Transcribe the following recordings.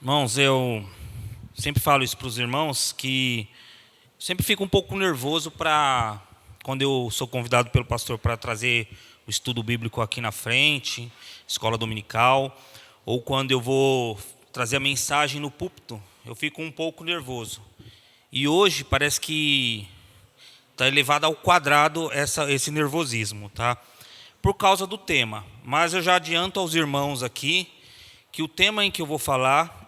Irmãos, eu sempre falo isso para os irmãos, que sempre fico um pouco nervoso quando eu sou convidado pelo pastor para trazer o estudo bíblico aqui na frente, escola dominical, ou quando eu vou trazer a mensagem no púlpito, eu fico um pouco nervoso. E hoje parece que está elevado ao quadrado esse nervosismo, tá? Por causa do tema. Mas eu já adianto aos irmãos aqui que o tema em que eu vou falar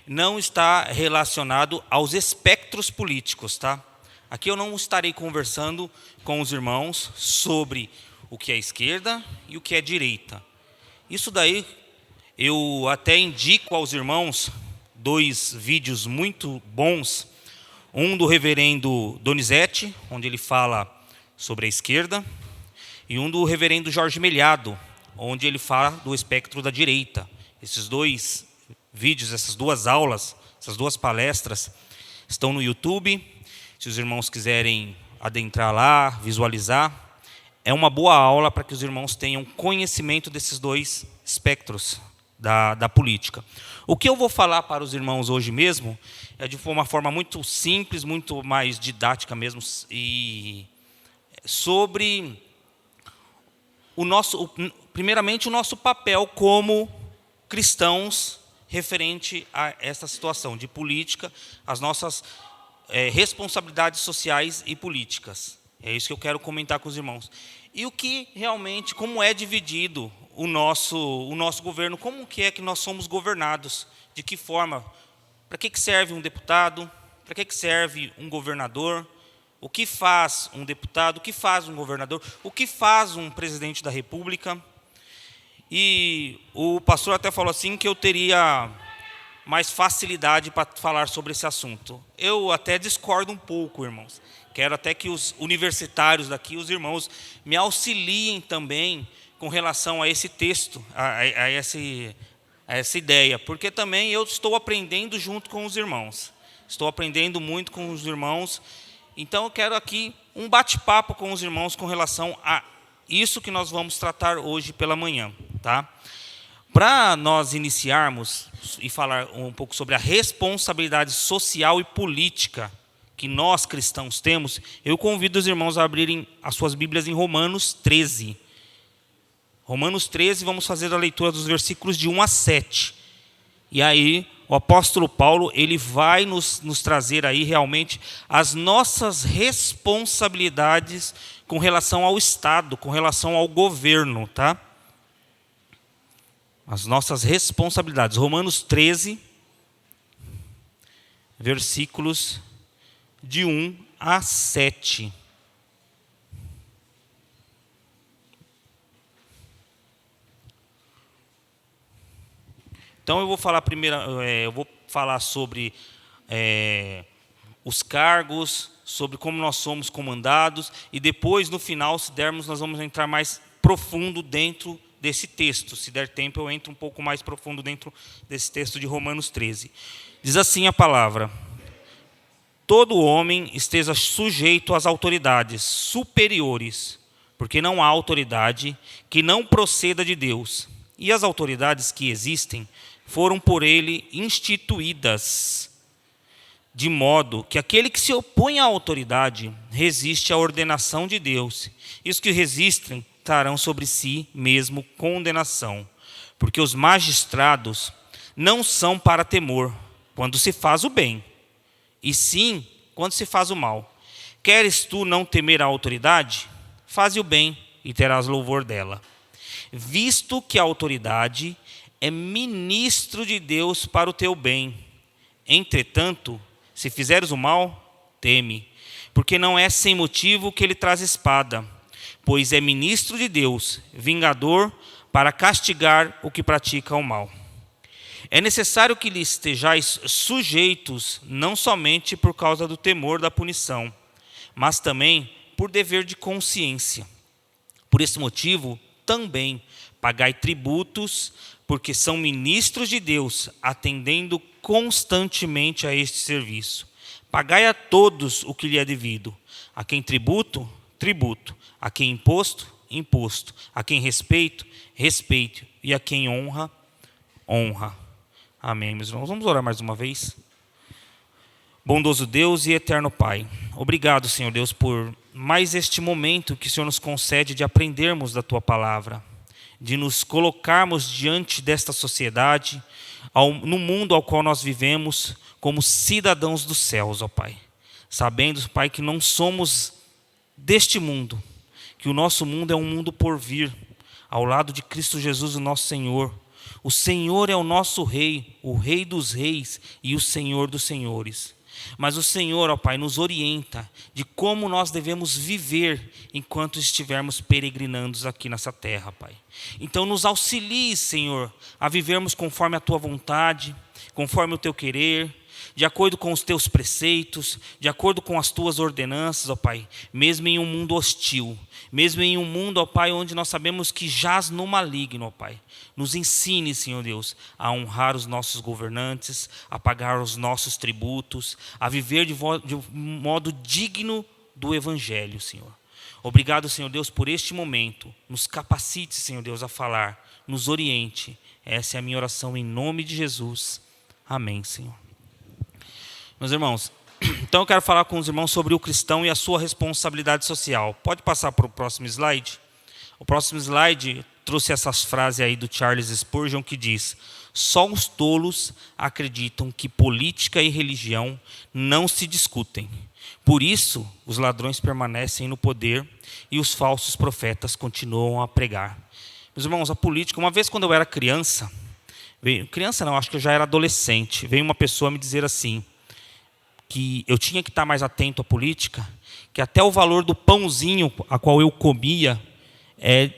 não está relacionado aos espectros políticos, tá? Aqui eu não estarei conversando com os irmãos sobre o que é esquerda e o que é direita. Isso daí eu até indico aos irmãos dois vídeos muito bons. Um do reverendo Donizete, onde ele fala sobre a esquerda, e um do reverendo Jorge Melhado, onde ele fala do espectro da direita. Esses dois vídeos, essas duas aulas, essas duas palestras estão no YouTube. Se os irmãos quiserem adentrar lá, visualizar, é uma boa aula para que os irmãos tenham conhecimento desses dois espectros da política. O que eu vou falar para os irmãos hoje mesmo é de uma forma muito simples, muito mais didática mesmo, e sobre primeiramente o nosso papel como cristãos referente a essa situação de política, as nossas responsabilidades sociais e políticas. É isso que eu quero comentar com os irmãos. E o que realmente, como é dividido o nosso governo, como que é que nós somos governados, de que forma, para que serve um deputado, para que serve um governador, o que faz um deputado, o que faz um governador, o que faz um presidente da República. E o pastor até falou assim que eu teria mais facilidade para falar sobre esse assunto. Eu até discordo um pouco, irmãos. Quero até que os universitários daqui, os irmãos, me auxiliem também com relação a esse texto, a essa ideia, porque também eu estou aprendendo junto com os irmãos. Estou aprendendo muito com os irmãos. Então eu quero aqui um bate-papo com os irmãos com relação a isso que nós vamos tratar hoje pela manhã, tá? Para nós iniciarmos e falar um pouco sobre a responsabilidade social e política que nós cristãos temos, eu convido os irmãos a abrirem as suas Bíblias em Romanos 13. Romanos 13, vamos fazer a leitura dos versículos de 1 a 7. E aí, o apóstolo Paulo, ele vai nos trazer aí realmente as nossas responsabilidades com relação ao Estado, com relação ao governo, tá? As nossas responsabilidades. Romanos 13, versículos de 1 a 7. Então eu vou falar primeiro, eu vou falar sobre os cargos, sobre como nós somos comandados, e depois, no final, se dermos, nós vamos entrar mais profundo dentro desse texto. Se der tempo, eu entro um pouco mais profundo dentro desse texto de Romanos 13. Diz assim a palavra: todo homem esteja sujeito às autoridades superiores, porque não há autoridade que não proceda de Deus, e as autoridades que existem foram por ele instituídas, de modo que aquele que se opõe à autoridade resiste à ordenação de Deus, e os que resistem trarão sobre si mesmo condenação, porque os magistrados não são para temor quando se faz o bem, e sim quando se faz o mal. Queres tu não temer a autoridade? Faze o bem e terás louvor dela, visto que a autoridade é ministro de Deus para o teu bem. Entretanto, se fizeres o mal, teme, porque não é sem motivo que ele traz espada, pois é ministro de Deus, vingador para castigar o que pratica o mal. É necessário que lhe estejais sujeitos, não somente por causa do temor da punição, mas também por dever de consciência. Por esse motivo, também pagai tributos, porque são ministros de Deus, atendendo constantemente a este serviço. Pagai a todos o que lhe é devido. A quem tributo, tributo. A quem imposto, imposto. A quem respeito, respeito. E a quem honra, honra. Amém, meus irmãos. Vamos orar mais uma vez. Bondoso Deus e eterno Pai, obrigado, Senhor Deus, por mais este momento que o Senhor nos concede de aprendermos da Tua palavra, de nos colocarmos diante desta sociedade, no mundo ao qual nós vivemos, como cidadãos dos céus, ó Pai. Sabendo, Pai, que não somos deste mundo, que o nosso mundo é um mundo por vir, ao lado de Cristo Jesus, o nosso Senhor. O Senhor é o nosso Rei, o Rei dos reis e o Senhor dos senhores. Mas o Senhor, ó Pai, nos orienta de como nós devemos viver enquanto estivermos peregrinando aqui nessa terra, Pai. Então nos auxilie, Senhor, a vivermos conforme a Tua vontade, conforme o Teu querer, de acordo com os Teus preceitos, de acordo com as Tuas ordenanças, ó Pai, mesmo em um mundo hostil, mesmo em um mundo, ó Pai, onde nós sabemos que jaz no maligno, ó Pai. Nos ensine, Senhor Deus, a honrar os nossos governantes, a pagar os nossos tributos, a viver de modo digno do Evangelho, Senhor. Obrigado, Senhor Deus, por este momento. Nos capacite, Senhor Deus, a falar, nos oriente. Essa é a minha oração em nome de Jesus. Amém, Senhor. Meus irmãos, então eu quero falar com os irmãos sobre o cristão e a sua responsabilidade social. Pode passar para o próximo slide? O próximo slide trouxe essas frases aí do Charles Spurgeon que diz: só os tolos acreditam que política e religião não se discutem. Por isso, os ladrões permanecem no poder e os falsos profetas continuam a pregar. Meus irmãos, a política, uma vez quando eu era criança, acho que eu já era adolescente, veio uma pessoa me dizer assim, que eu tinha que estar mais atento à política, que até o valor do pãozinho a qual eu comia é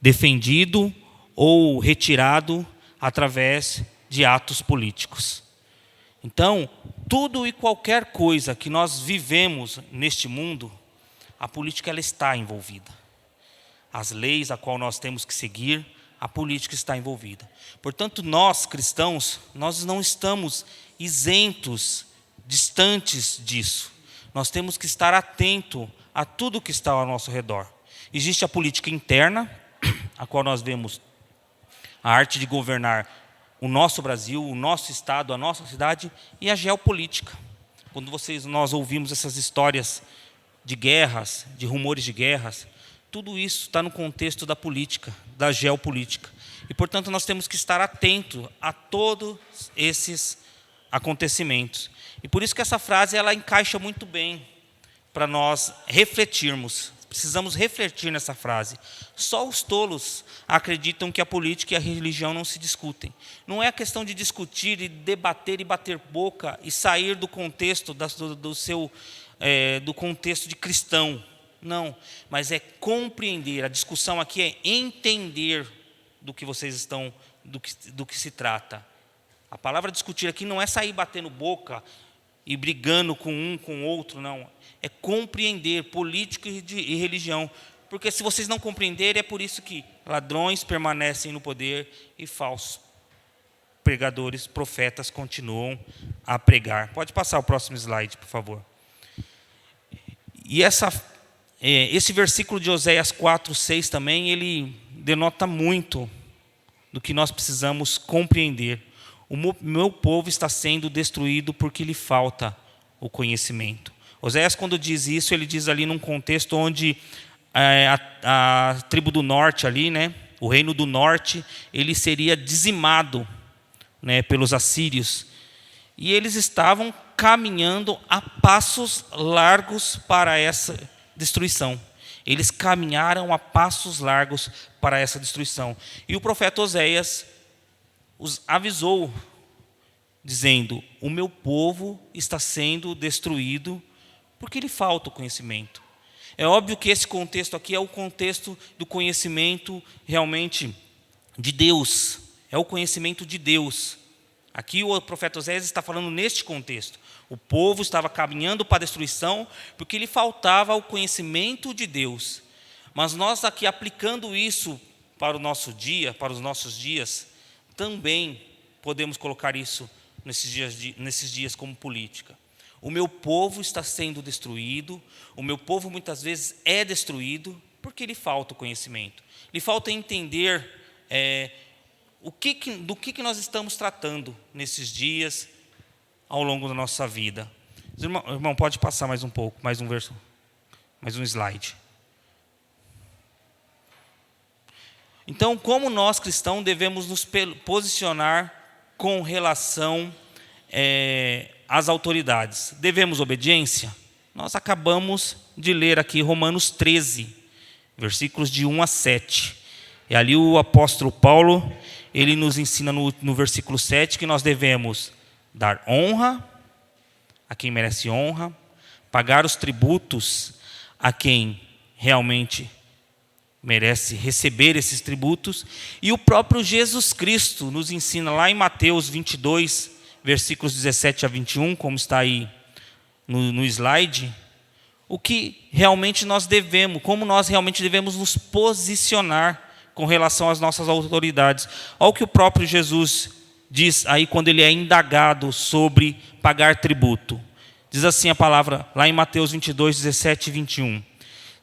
defendido ou retirado através de atos políticos. Então, tudo e qualquer coisa que nós vivemos neste mundo, a política ela está envolvida. As leis a qual nós temos que seguir, a política está envolvida. Portanto, nós cristãos, nós não estamos isentos, distantes disso. Nós temos que estar atento a tudo que está ao nosso redor. Existe a política interna, a qual nós vemos a arte de governar o nosso Brasil, o nosso estado, a nossa cidade, e a geopolítica. Quando nós ouvimos essas histórias de guerras, de rumores de guerras, tudo isso está no contexto da política, da geopolítica. E, portanto, nós temos que estar atentos a todos esses acontecimentos. E por isso que essa frase ela encaixa muito bem para nós refletirmos. Precisamos refletir nessa frase. Só os tolos acreditam que a política e a religião não se discutem. Não é a questão de discutir e debater e bater boca e sair do contexto do contexto de cristão. Não, mas é compreender. A discussão aqui é entender do que vocês estão, do que se trata. A palavra discutir aqui não é sair batendo boca e brigando com um, com o outro, não. É compreender política e religião. Porque se vocês não compreenderem, é por isso que ladrões permanecem no poder e falsos pregadores, profetas, continuam a pregar. Pode passar o próximo slide, por favor. E esse versículo de Oséias 4:6 também, ele denota muito do que nós precisamos compreender. O meu povo está sendo destruído porque lhe falta o conhecimento. Oséias, quando diz isso, ele diz ali num contexto onde a tribo do norte ali, né, o reino do norte, ele seria dizimado, né, pelos assírios. E eles estavam caminhando a passos largos para essa destruição. Eles caminharam a passos largos para essa destruição. E o profeta Oséias os avisou, dizendo: o meu povo está sendo destruído porque lhe falta o conhecimento. É óbvio que esse contexto aqui é o contexto do conhecimento realmente de Deus. É o conhecimento de Deus. Aqui o profeta Oséias está falando neste contexto. O povo estava caminhando para a destruição porque lhe faltava o conhecimento de Deus. Mas nós aqui aplicando isso para o nosso dia, para os nossos dias, também podemos colocar isso nesses dias como política. O meu povo está sendo destruído, o meu povo muitas vezes é destruído porque lhe falta o conhecimento. Lhe falta entender do que nós estamos tratando nesses dias, ao longo da nossa vida. Irmão, pode passar mais um pouco, mais um slide. Então, como nós cristãos devemos nos posicionar com relação às autoridades? Devemos obediência? Nós acabamos de ler aqui Romanos 13, versículos de 1 a 7. E ali o apóstolo Paulo, ele nos ensina no versículo 7 que nós devemos dar honra a quem merece honra, pagar os tributos a quem realmente merece receber esses tributos. E o próprio Jesus Cristo nos ensina lá em Mateus 22, versículos 17 a 21, como está aí no slide, o que realmente nós devemos, como nós realmente devemos nos posicionar com relação às nossas autoridades. Olha o que o próprio Jesus diz aí quando ele é indagado sobre pagar tributo. Diz assim a palavra lá em Mateus 22, 17 e 21.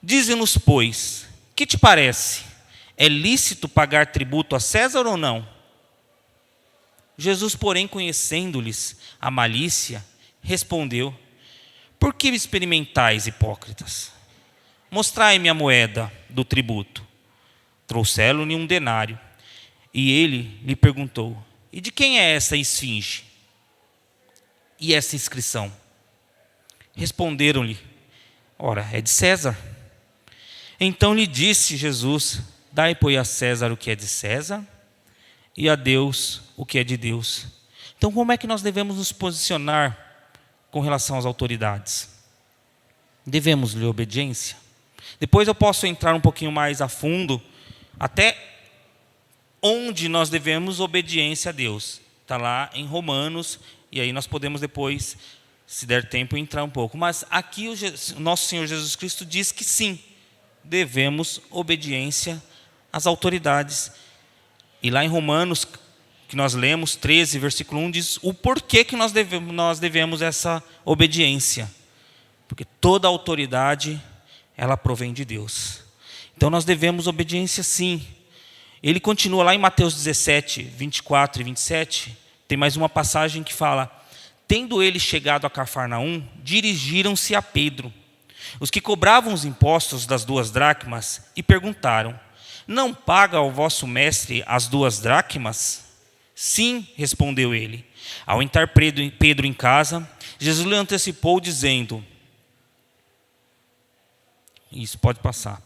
Dize-nos, pois, que te parece? É lícito pagar tributo a César ou não? Jesus, porém, conhecendo-lhes a malícia, respondeu: por que experimentais, hipócritas? Mostrai-me a moeda do tributo. Trouxeram-lhe um denário. E ele lhe perguntou: e de quem é essa esfinge? E essa inscrição? Responderam-lhe: ora, é de César. Então lhe disse Jesus: dai, pois, a César o que é de César, e a Deus o que é de Deus. Então, como é que nós devemos nos posicionar com relação às autoridades? Devemos lhe obediência? Depois eu posso entrar um pouquinho mais a fundo, até onde nós devemos obediência a Deus. Está lá em Romanos, e aí nós podemos depois, se der tempo, entrar um pouco. Mas aqui o nosso Senhor Jesus Cristo diz que sim, devemos obediência às autoridades. E lá em Romanos, que nós lemos, 13, versículo 1, diz o porquê que nós devemos essa obediência. Porque toda autoridade, ela provém de Deus. Então nós devemos obediência sim. Ele continua lá em Mateus 17, 24 e 27, tem mais uma passagem que fala: tendo ele chegado a Cafarnaum, dirigiram-se a Pedro, os que cobravam os impostos das 2 dracmas, e perguntaram: não paga ao vosso mestre as 2 dracmas? Sim, respondeu ele. Ao entrar Pedro em casa, Jesus lhe antecipou dizendo... Isso, pode passar.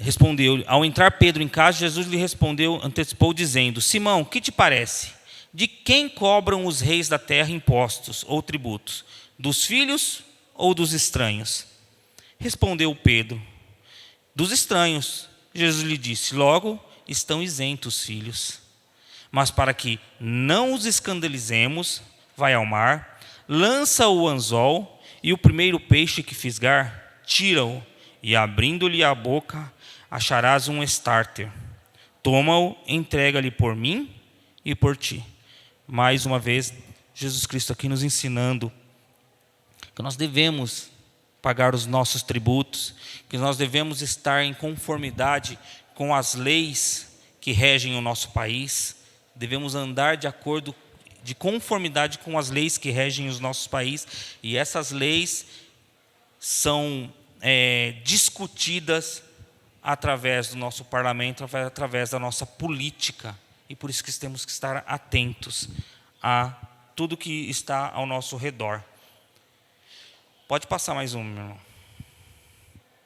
Respondeu, ao entrar Pedro em casa, Jesus lhe antecipou dizendo: Simão, que te parece? De quem cobram os reis da terra impostos ou tributos? Dos filhos ou dos estranhos? Respondeu Pedro: dos estranhos. Jesus lhe disse: logo estão isentos os filhos. Mas para que não os escandalizemos, vai ao mar, lança o anzol, e o primeiro peixe que fisgar, tira-o, e abrindo-lhe a boca, acharás um estárter. Toma-o, entrega-lhe por mim e por ti. Mais uma vez, Jesus Cristo aqui nos ensinando que nós devemos pagar os nossos tributos, que nós devemos estar em conformidade com as leis que regem o nosso país, devemos andar de conformidade com as leis que regem os nossos países, e essas leis são discutidas através do nosso parlamento, através da nossa política, e por isso que temos que estar atentos a tudo que está ao nosso redor. Pode passar mais um, meu irmão.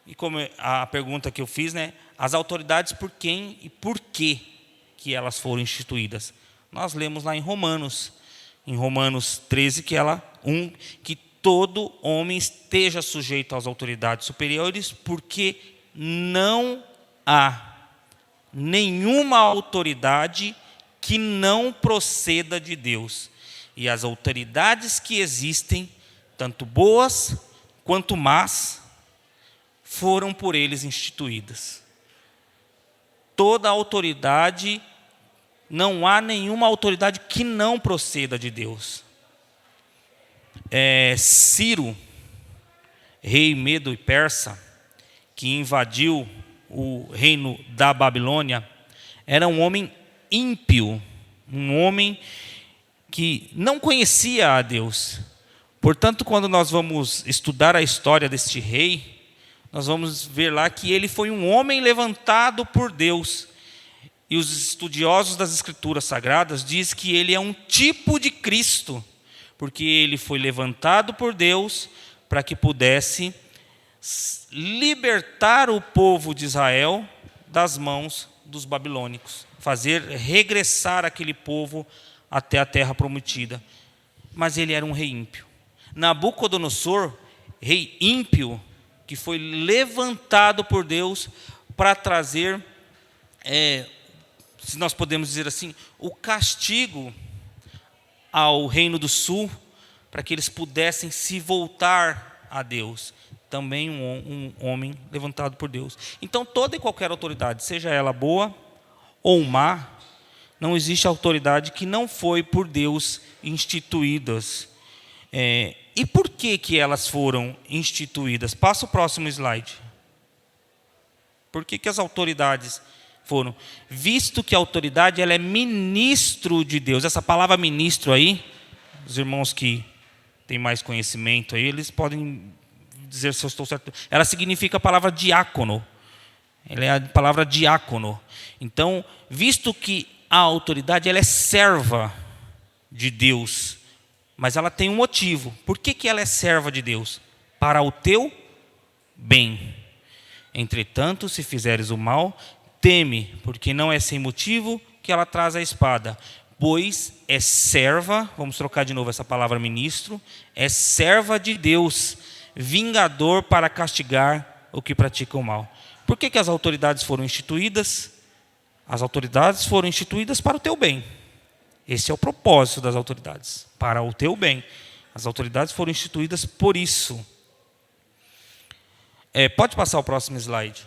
E como a pergunta que eu fiz, as autoridades por quem e por que elas foram instituídas? Nós lemos lá em Romanos 13, que todo homem esteja sujeito às autoridades superiores, porque não há nenhuma autoridade que não proceda de Deus. E as autoridades que existem, tanto boas quanto más, foram por eles instituídas. Toda autoridade, não há nenhuma autoridade que não proceda de Deus. Ciro, rei medo e persa, que invadiu o reino da Babilônia, Era um homem ímpio, um homem que não conhecia a Deus. Portanto, quando nós vamos estudar a história deste rei, nós vamos ver lá que ele foi um homem levantado por Deus. E os estudiosos das Escrituras Sagradas dizem que ele é um tipo de Cristo, porque ele foi levantado por Deus para que pudesse libertar o povo de Israel das mãos dos babilônicos, fazer regressar aquele povo até a terra prometida. Mas ele era um rei ímpio. Nabucodonosor, rei ímpio, que foi levantado por Deus para trazer, se nós podemos dizer assim, o castigo ao reino do sul, para que eles pudessem se voltar a Deus. Também um homem levantado por Deus. Então, toda e qualquer autoridade, seja ela boa ou má, não existe autoridade que não foi por Deus instituídas. E por que elas foram instituídas? Passa o próximo slide. Por que as autoridades foram? Visto que a autoridade ela é ministro de Deus. Essa palavra ministro aí, os irmãos que têm mais conhecimento aí, eles podem dizer se eu estou certo. Ela significa a palavra diácono. Ela é a palavra diácono. Então, visto que a autoridade ela é serva de Deus, mas ela tem um motivo. Por que ela é serva de Deus? Para o teu bem. Entretanto, se fizeres o mal, teme, porque não é sem motivo que ela traz a espada. Pois é serva, vamos trocar de novo essa palavra ministro, é serva de Deus, vingador para castigar o que pratica o mal. Por que as autoridades foram instituídas? As autoridades foram instituídas para o teu bem. Esse é o propósito das autoridades, para o teu bem. As autoridades foram instituídas por isso. Pode passar o próximo slide.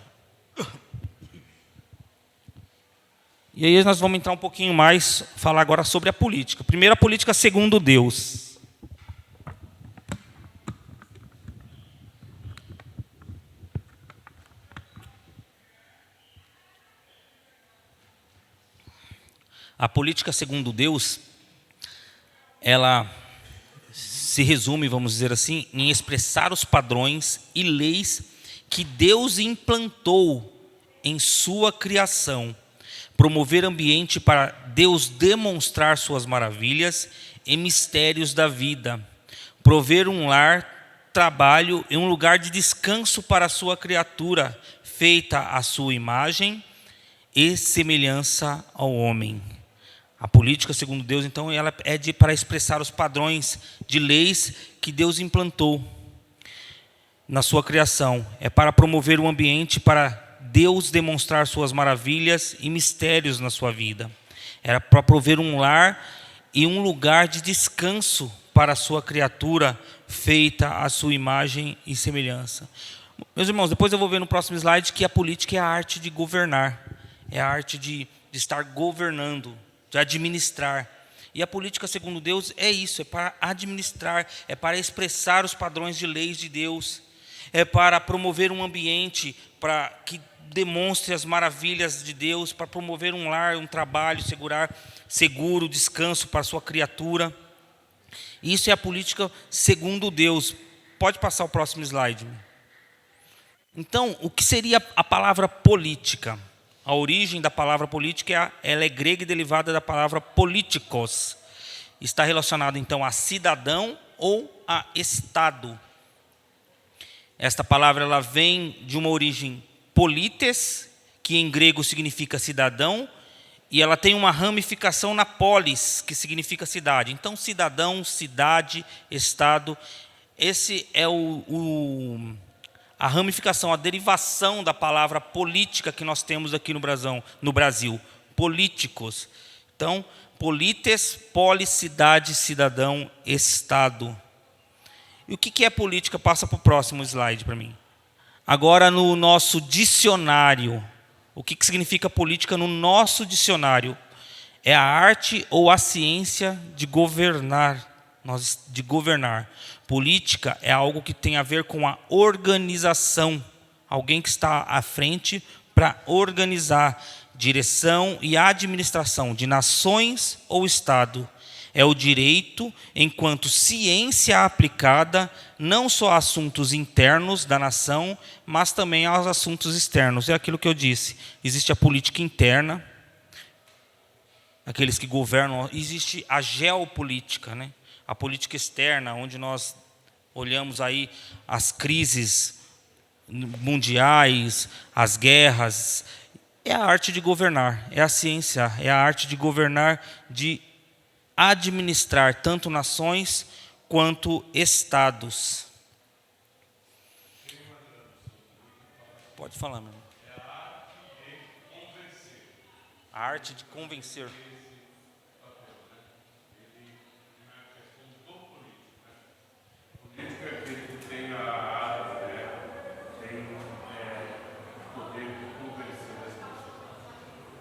E aí nós vamos entrar um pouquinho mais, falar agora sobre a política. Primeiro, a política segundo Deus. A política segundo Deus, ela se resume, vamos dizer assim, em expressar os padrões e leis que Deus implantou em sua criação, promover ambiente para Deus demonstrar suas maravilhas e mistérios da vida, prover um lar, trabalho e um lugar de descanso para a sua criatura, feita à sua imagem e semelhança ao homem. A política, segundo Deus, então, ela é para expressar os padrões de leis que Deus implantou na sua criação. É para promover um ambiente para Deus demonstrar suas maravilhas e mistérios na sua vida. Era para prover um lar e um lugar de descanso para a sua criatura, feita à sua imagem e semelhança. Meus irmãos, depois eu vou ver no próximo slide que a política é a arte de governar. É a arte de estar governando, de administrar. E a política, segundo Deus, é isso, é para administrar, é para expressar os padrões de leis de Deus, é para promover um ambiente para que demonstre as maravilhas de Deus, para promover um lar, um trabalho, seguro, descanso para a sua criatura. Isso é a política segundo Deus. Pode passar o próximo slide. Então, o que seria a palavra política? A origem da palavra política ela é grega e derivada da palavra politikos. Está relacionado então a cidadão ou a estado. Esta palavra ela vem de uma origem polites, que em grego significa cidadão, e ela tem uma ramificação na polis, que significa cidade. Então, cidadão, cidade, estado, esse é a ramificação, a derivação da palavra política que nós temos aqui no Brasil. Políticos. Então, polites, polis, cidade, cidadão, estado. E o que é política? Passa para o próximo slide para mim. Agora, no nosso dicionário, o que significa política no nosso dicionário? É a arte ou a ciência de governar. De governar. Política é algo que tem a ver com a organização. Alguém que está à frente para organizar. direção e administração de nações ou Estado. É o direito enquanto ciência aplicada não só a assuntos internos da nação, mas também aos assuntos externos. É aquilo que eu disse. Existe a política interna, aqueles que governam. Existe a geopolítica, né? A política externa, onde nós olhamos aí as crises mundiais, as guerras. É a arte de governar, é a ciência, é a arte de governar, de administrar tanto nações quanto estados. Pode falar, meu irmão. A arte de convencer.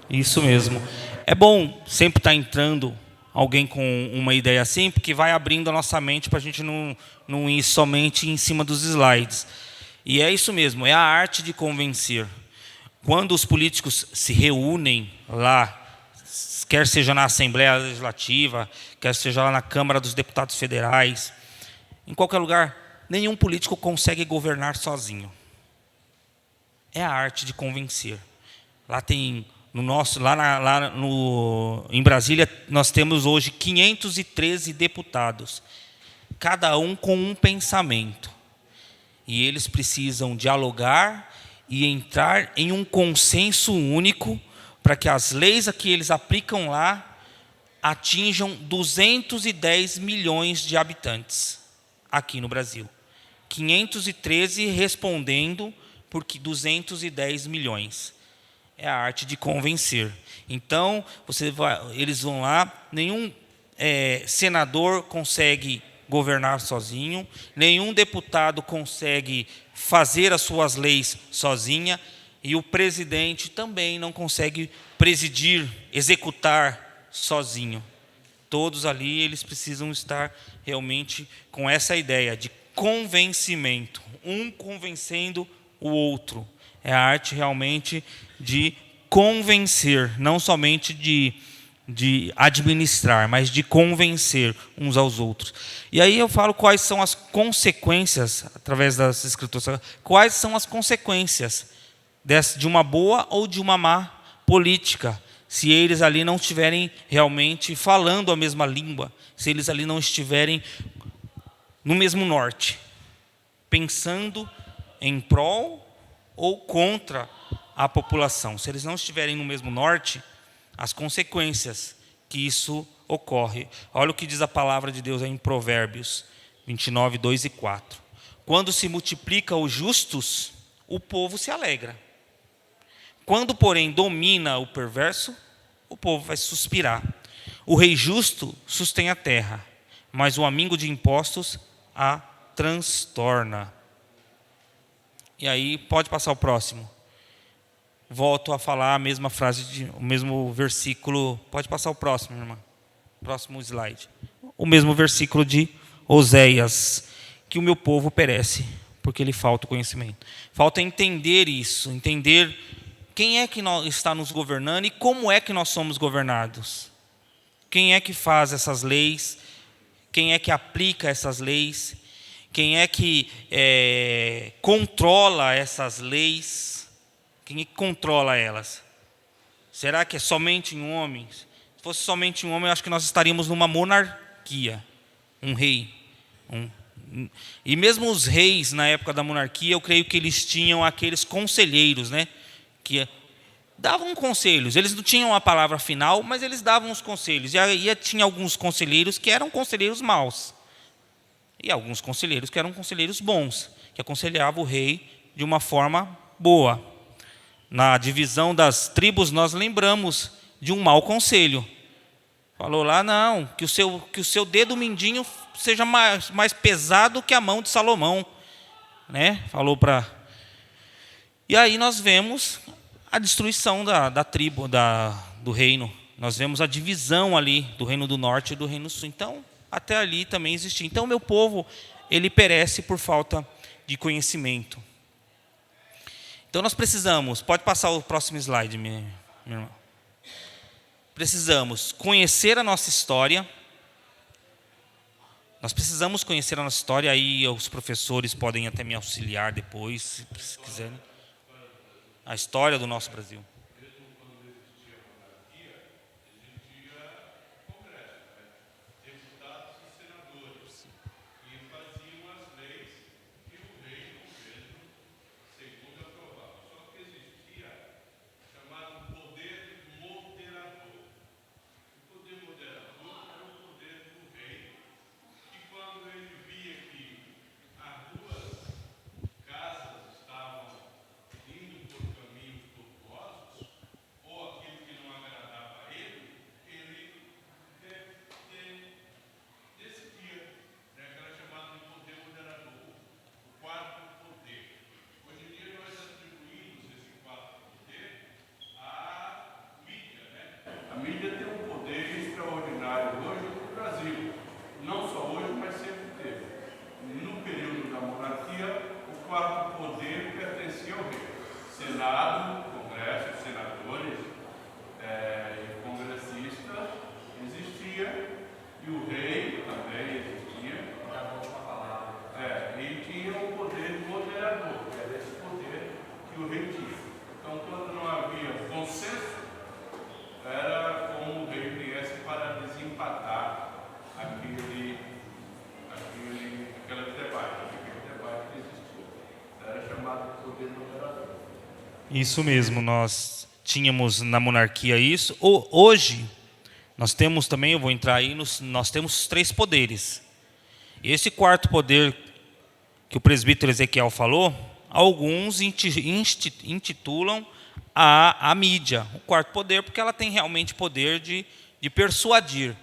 Isso mesmo. É bom sempre estar entrando alguém com uma ideia assim, porque vai abrindo a nossa mente para a gente não ir somente em cima dos slides. E é isso mesmo, é a arte de convencer. Quando os políticos se reúnem lá, quer seja na Assembleia Legislativa, quer seja lá na Câmara dos Deputados Federais, em qualquer lugar, nenhum político consegue governar sozinho. É a arte de convencer. Lá tem... Em Brasília, nós temos hoje 513 deputados, cada um com um pensamento. E eles precisam dialogar e entrar em um consenso único para que as leis que eles aplicam lá atinjam 210 milhões de habitantes aqui no Brasil. 513 respondendo por 210 milhões. É a arte de convencer. Então, eles vão lá, nenhum senador consegue governar sozinho, nenhum deputado consegue fazer as suas leis sozinha, e o presidente também não consegue presidir, executar sozinho. Todos ali, eles precisam estar realmente com essa ideia de convencimento, um convencendo o outro. É a arte realmente de convencer, não somente de administrar, mas de convencer uns aos outros. E aí eu falo quais são as consequências, através das escrituras, quais são as consequências de uma boa ou de uma má política, se eles ali não estiverem realmente falando a mesma língua, se eles ali não estiverem no mesmo norte, pensando em prol ou contra a população. Se eles não estiverem no mesmo norte, as consequências que isso ocorre. Olha o que diz a palavra de Deus aí em Provérbios 29, 2 e 4. Quando se multiplica os justos, o povo se alegra. Quando, porém, domina o perverso, o povo vai suspirar. O rei justo sustém a terra, mas o amigo de impostos a transtorna. E aí, pode passar o próximo. Volto a falar a mesma frase, o mesmo versículo. Pode passar o próximo, irmã. Próximo slide. O mesmo versículo de Oséias, que o meu povo perece, porque lhe falta o conhecimento. Falta entender isso, entender quem é que está nos governando e como é que nós somos governados. Quem é que faz essas leis, quem é que aplica essas leis, quem é que controla essas leis, quem é que controla elas? Será que é somente um homem? Se fosse somente um homem, eu acho que nós estaríamos numa monarquia, um rei. E mesmo os reis, na época da monarquia, eu creio que eles tinham aqueles conselheiros, né, que davam conselhos. Eles não tinham a palavra final, mas eles davam os conselhos. E aí tinha alguns conselheiros que eram conselheiros maus. E alguns conselheiros que eram conselheiros bons, que aconselhavam o rei de uma forma boa. Na divisão das tribos, nós lembramos de um mau conselho. Falou lá, não, que o seu dedo mindinho seja mais pesado que a mão de Salomão. Né? Falou para... E aí nós vemos a destruição da tribo, do reino. Nós vemos a divisão ali do reino do norte e do reino do sul. Então, até ali também existia. Então, o meu povo, ele perece por falta de conhecimento. Então, nós precisamos... Pode passar o próximo slide, minha irmã, precisamos conhecer a nossa história. Nós precisamos conhecer a nossa história, aí os professores podem até me auxiliar depois, se quiserem. A história do nosso Brasil. A mídia tem um poder extraordinário hoje no Brasil. Não só hoje, mas sempre teve. No período da monarquia, o quarto poder pertencia ao rei. Senado, Congresso, senadores e congressistas existia, e o rei também existia. E tinha o poder moderador, que era esse poder que o rei tinha. Então, quando não havia consenso, era como o rei viesse para desempatar aquele debate que existia. Era chamado de poder moderador. Isso mesmo, nós tínhamos na monarquia isso. Hoje, nós temos também, eu vou entrar aí, nós temos os 3 poderes. Esse quarto poder que o presbítero Ezequiel falou, alguns intitulam a mídia, o quarto poder, porque ela tem realmente poder de persuadir.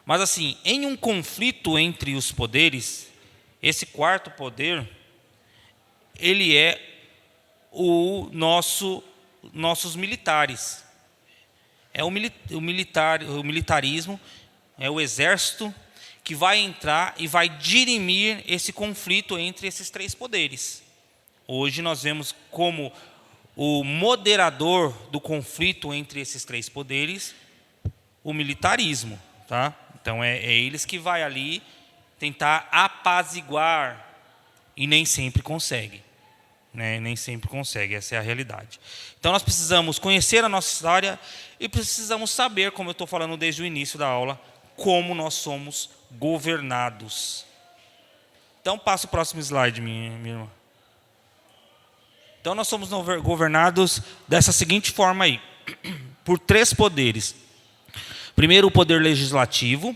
Mas assim, em um conflito entre os poderes, esse quarto poder, ele é nossos militares. É o militarismo, é o exército que vai entrar e vai dirimir esse conflito entre esses 3 poderes. Hoje nós vemos como o moderador do conflito entre esses 3 poderes, o militarismo, tá? Então é eles que vai ali tentar apaziguar, e nem sempre consegue, né? Nem sempre consegue, essa é a realidade. Então nós precisamos conhecer a nossa história e precisamos saber, como eu estou falando desde o início da aula, como nós somos governados. Então passa o próximo slide, minha irmã. Então nós somos governados dessa seguinte forma aí, por 3 poderes. Primeiro, o poder legislativo,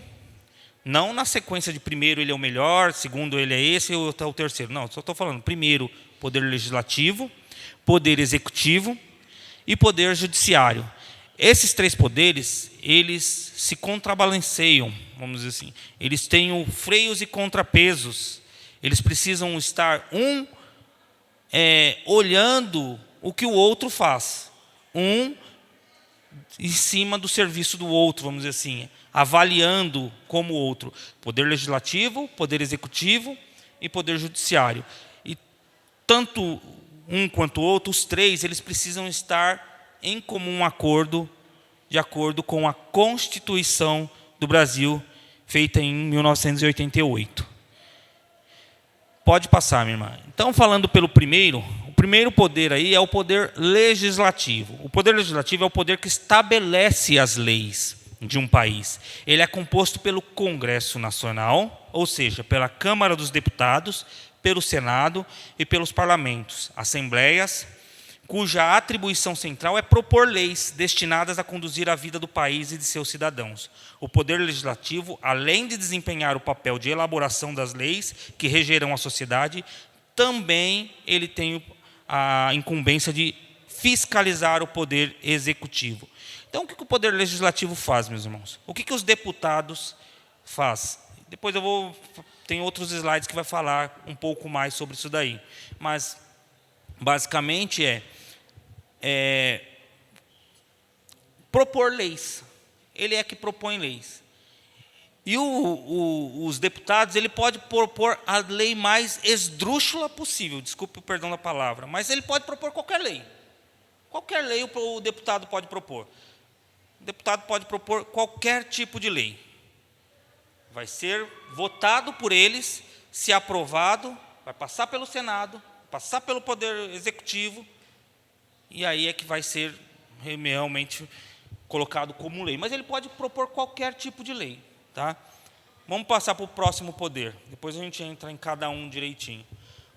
não na sequência de primeiro ele é o melhor, segundo ele é esse, ou até o terceiro. Não, só estou falando primeiro, poder legislativo, poder executivo e poder judiciário. Esses 3 poderes, eles se contrabalanceiam, vamos dizer assim. Eles têm freios e contrapesos. Eles precisam estar olhando o que o outro faz. Um em cima do serviço do outro, vamos dizer assim, avaliando como o outro. Poder legislativo, poder executivo e poder judiciário. E tanto um quanto o outro, os 3, eles precisam estar em comum acordo, de acordo com a Constituição do Brasil, feita em 1988. Pode passar, minha irmã. Então, falando pelo primeiro, o primeiro poder aí é o poder legislativo. O poder legislativo é o poder que estabelece as leis de um país. Ele é composto pelo Congresso Nacional, ou seja, pela Câmara dos Deputados, pelo Senado e pelos parlamentos, assembleias, cuja atribuição central é propor leis destinadas a conduzir a vida do país e de seus cidadãos. O poder legislativo, além de desempenhar o papel de elaboração das leis que regerão a sociedade, também ele tem a incumbência de fiscalizar o poder executivo. Então, o que o poder legislativo faz, meus irmãos? O que os deputados fazem? Depois tem outros slides que vai falar um pouco mais sobre isso daí. Mas, basicamente, propor leis. Ele é que propõe leis. E os deputados, ele pode propor a lei mais esdrúxula possível, desculpe o perdão da palavra, mas ele pode propor qualquer lei. Qualquer lei o deputado pode propor. O deputado pode propor qualquer tipo de lei. Vai ser votado por eles, se aprovado, vai passar pelo Senado, passar pelo Poder Executivo, e aí é que vai ser realmente colocado como lei. Mas ele pode propor qualquer tipo de lei. Tá? Vamos passar para o próximo poder. Depois a gente entra em cada um direitinho.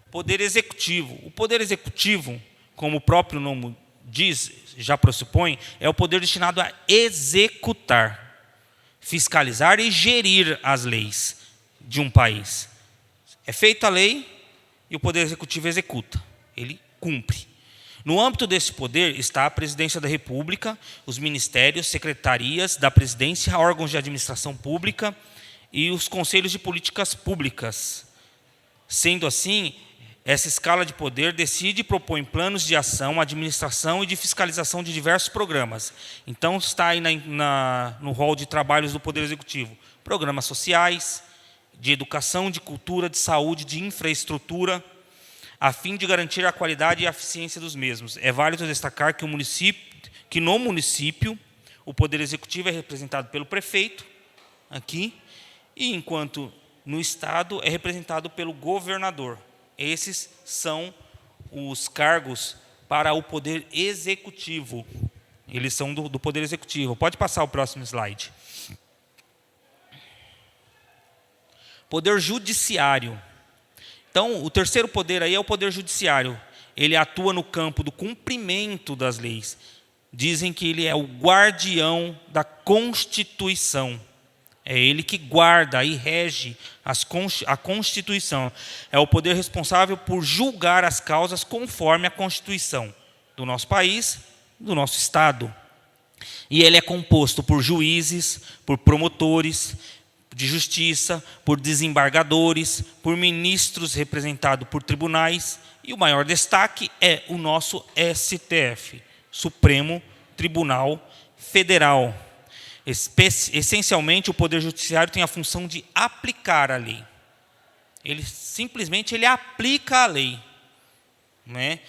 Poder Executivo. O Poder Executivo, como o próprio nome diz, já pressupõe, é o poder destinado a executar, fiscalizar e gerir as leis de um país. É feita a lei e o Poder Executivo executa. Ele cumpre. No âmbito desse poder está a Presidência da República, os ministérios, secretarias da Presidência, órgãos de administração pública e os conselhos de políticas públicas. Sendo assim, essa escala de poder decide e propõe planos de ação, administração e de fiscalização de diversos programas. Então, está aí no rol de trabalhos do Poder Executivo. Programas sociais, de educação, de cultura, de saúde, de infraestrutura, a fim de garantir a qualidade e a eficiência dos mesmos. É válido destacar que no município, o Poder Executivo é representado pelo prefeito, aqui, e enquanto no Estado é representado pelo governador. Esses são os cargos para o Poder Executivo. Eles são do Poder Executivo. Pode passar o próximo slide. Poder Judiciário. Então, o terceiro poder aí é o Poder Judiciário. Ele atua no campo do cumprimento das leis. Dizem que ele é o guardião da Constituição. É ele que guarda e rege a Constituição. É o poder responsável por julgar as causas conforme a Constituição do nosso país, do nosso Estado. E ele é composto por juízes, por promotores de justiça, por desembargadores, por ministros representados por tribunais. E o maior destaque é o nosso STF, Supremo Tribunal Federal. Essencialmente, o Poder Judiciário tem a função de aplicar a lei. Ele simplesmente aplica a lei, né?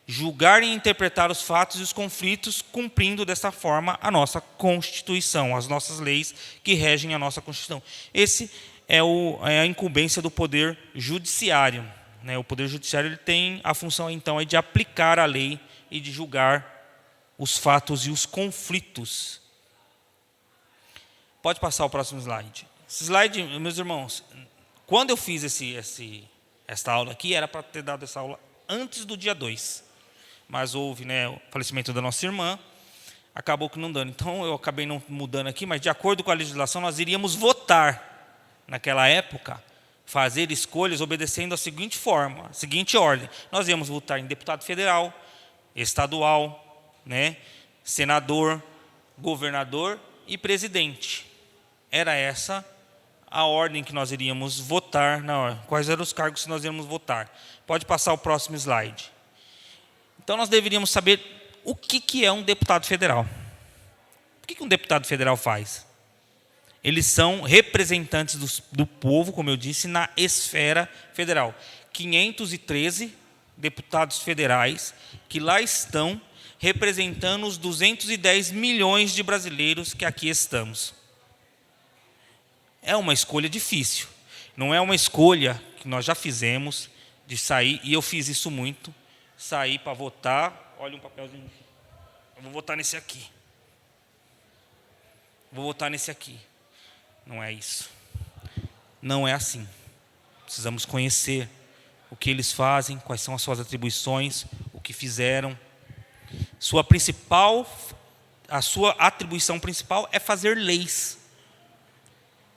Julgar e interpretar os fatos e os conflitos, cumprindo dessa forma a nossa Constituição, as nossas leis que regem a nossa Constituição. Esse é a incumbência do Poder Judiciário, né? O Poder Judiciário ele tem a função, então, de aplicar a lei e de julgar os fatos e os conflitos. Pode passar o próximo slide. Esse slide, meus irmãos, quando eu fiz esta aula aqui, era para ter dado essa aula antes do dia 2. Mas houve, né, o falecimento da nossa irmã, acabou que não dando. Então, eu acabei não mudando aqui, mas de acordo com a legislação, nós iríamos votar, naquela época, fazer escolhas obedecendo a seguinte forma, a seguinte ordem. Nós íamos votar em deputado federal, estadual, né, senador, governador e presidente. Era essa a ordem que nós iríamos votar na hora. Quais eram os cargos que nós iríamos votar? Pode passar o próximo slide. Então, nós deveríamos saber o que é um deputado federal. O que um deputado federal faz? Eles são representantes do povo, como eu disse, na esfera federal. 513 deputados federais que lá estão representando os 210 milhões de brasileiros que aqui estamos. É uma escolha difícil. Não é uma escolha que nós já fizemos de sair, e eu fiz isso muito, sair para votar. Olha um papelzinho. Eu vou votar nesse aqui. Vou votar nesse aqui. Não é isso. Não é assim. Precisamos conhecer o que eles fazem, quais são as suas atribuições, o que fizeram. A sua atribuição principal é fazer leis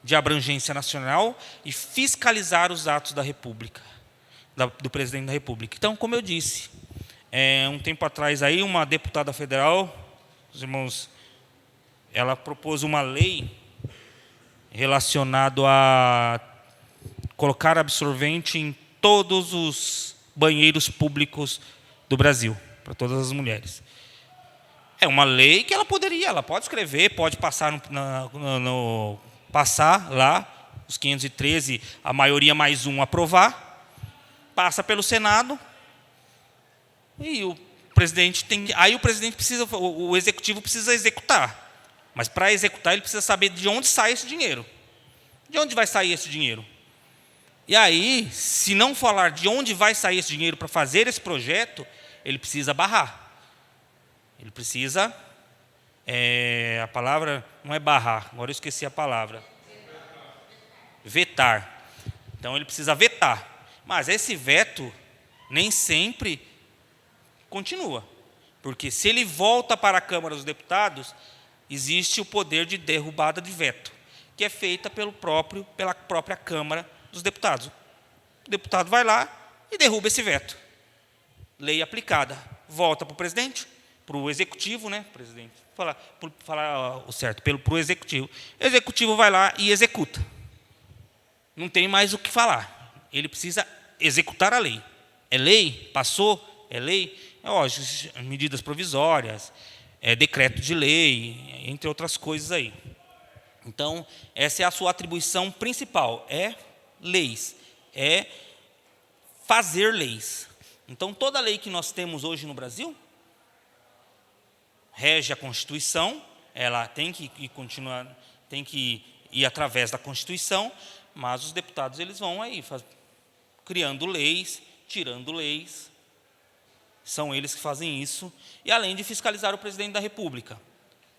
de abrangência nacional e fiscalizar os atos da República, do presidente da República. Então, como eu disse, um tempo atrás aí uma deputada federal, os irmãos, ela propôs uma lei relacionada a colocar absorvente em todos os banheiros públicos do Brasil, para todas as mulheres. É uma lei que ela pode escrever, pode passar passar lá, os 513, a maioria mais um aprovar, passa pelo Senado, e o presidente tem que, aí o presidente precisa, o executivo precisa executar. Mas para executar ele precisa saber de onde sai esse dinheiro. De onde vai sair esse dinheiro? E aí, se não falar de onde vai sair esse dinheiro para fazer esse projeto, ele precisa barrar. Ele precisa, a palavra não é barrar, agora eu esqueci a palavra. Vetar. Então ele precisa vetar. Mas esse veto nem sempre continua. Porque se ele volta para a Câmara dos Deputados, existe o poder de derrubada de veto, que é feita pela própria Câmara dos Deputados. O deputado vai lá e derruba esse veto. Lei aplicada. Volta para o presidente, para o executivo, né, presidente? Falar o certo, para o executivo. O executivo vai lá e executa. Não tem mais o que falar. Ele precisa executar a lei. É lei? Passou? É lei? É lógico, medidas provisórias, decreto de lei, entre outras coisas aí. Então, essa é a sua atribuição principal, é leis, é fazer leis. Então, toda lei que nós temos hoje no Brasil, rege a Constituição, ela tem que continuar, tem que ir através da Constituição, mas os deputados eles vão aí criando leis, tirando leis, são eles que fazem isso, e além de fiscalizar o presidente da República.